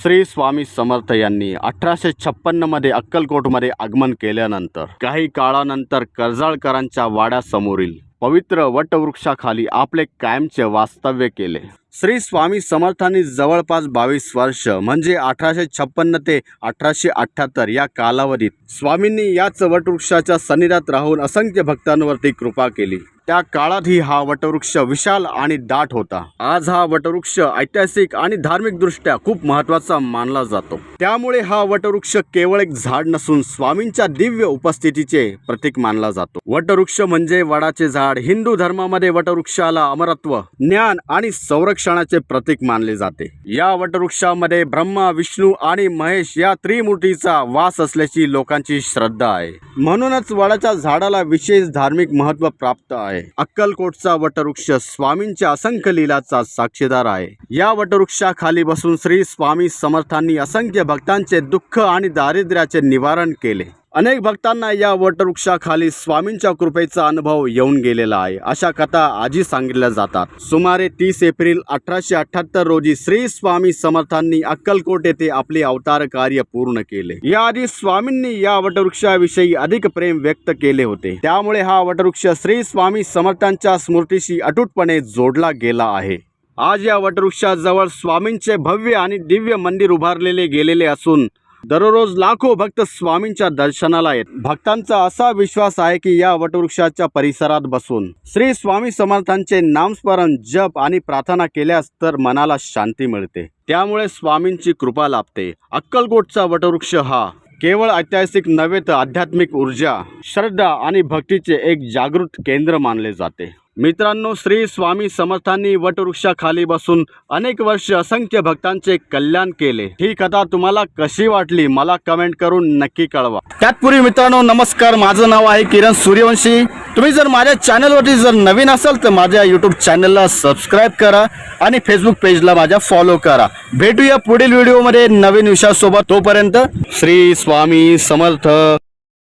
श्री स्वामी समर्थ यांनी 1856 मध्ये अक्कलकोटमध्ये आगमन केल्यानंतर काही काळानंतर कर्जाळकरांच्या वाड्यासमोरील पवित्र वटवृक्षाखाली आपले कायमचे वास्तव्य केले। श्री स्वामी समर्थांनी जवळपास 22 वर्ष म्हणजे 1856 ते 1878 या कालावधीत स्वामींनी याच वटवृक्षाच्या सन्निधानात राहून असंख्य भक्तांवरती कृपा केली। त्या काळातही हा वटवृक्ष विशाल आणि दाट होता। आज हा वटवृक्ष ऐतिहासिक आणि धार्मिक दृष्ट्या खूप महत्त्वाचा मानला जातो। त्यामुळे हा वटवृक्ष केवळ एक झाड नसून स्वामींच्या दिव्य उपस्थितीचे प्रतीक मानला जातो। वटवृक्ष म्हणजे वडाचे झाड। हिंदू धर्मामध्ये वटवृक्षाला अमरत्व, ज्ञान आणि संरक्षणाचे प्रतीक मानले जाते। या वटवृक्षामध्ये ब्रह्मा, विष्णू आणि महेश या त्रिमूर्तीचा वास असल्याची लोकांची श्रद्धा आहे। म्हणूनच वडाच्या झाडाला विशेष धार्मिक महत्त्व प्राप्त आहे। अक्कलकोटचा वटवृक्ष स्वामींच्या असंख्य लीलाचा साक्षीदार आहे। या वटवृक्षाखाली बसून श्री स्वामी समर्थांनी असंख्य भक्तांचे दुःख आणि दारिद्र्याचे निवारण केले। अनेक भक्तांना या वटवृक्षाखाली स्वामींच्या कृपेचा अनुभव येऊन गेलेला आहे, अशा कथा आजी सांगितल्या जातात। सुमारे 30 एप्रिल 1878 रोजी श्री स्वामी समर्थांनी अक्कलकोट येथे आपले अवतार कार्य पूर्ण केले। याआधी स्वामींनी या वटवृक्षाविषयी अधिक प्रेम व्यक्त केले होते। त्यामुळे हा वटवृक्ष श्री स्वामी समर्थांच्या स्मृतीशी अटूटपणे जोडला गेला आहे। आज या वटवृक्षाजवळ स्वामींचे भव्य आणि दिव्य मंदिर उभारलेले गेलेले असून दररोज लाखो भक्त स्वामींच्या दर्शनाला येतात। भक्तांचा असा विश्वास आहे की या वटवृक्षाच्या परिसरात बसून श्री स्वामी समर्थांचे नामस्मरण, जप आणि प्रार्थना केल्यास तर मनाला शांती मिळते। त्यामुळे स्वामींची कृपा लाभते। अक्कलकोटचा वटवृक्ष हा केवळ ऐतिहासिक नव्हे तर आध्यात्मिक ऊर्जा, श्रद्धा आणि भक्तीचे एक जागृत केंद्र मानले जाते। मित्रांनो, श्री स्वामी समर्थांनी वटवृक्षाखाली बसून अनेक वर्ष असंख्य भक्तांचे कल्याण केले। ही कथा तुम्हाला कशी वाटली मला कमेंट करून नक्की कळवा। त्यातपूर्वी मित्रांनो, नमस्कार, माझं नाव आहे किरण सूर्यवंशी। तुम्ही जर माझ्या चॅनलवरती जर नवीन असाल तर माझ्या यूट्यूब चॅनलला सबस्क्राईब करा आणि फेसबुक पेजला माझ्या फॉलो करा। भेटूया पुढील व्हिडिओमध्ये नवीन विषयासोबत। तोपर्यंत श्री स्वामी समर्थ।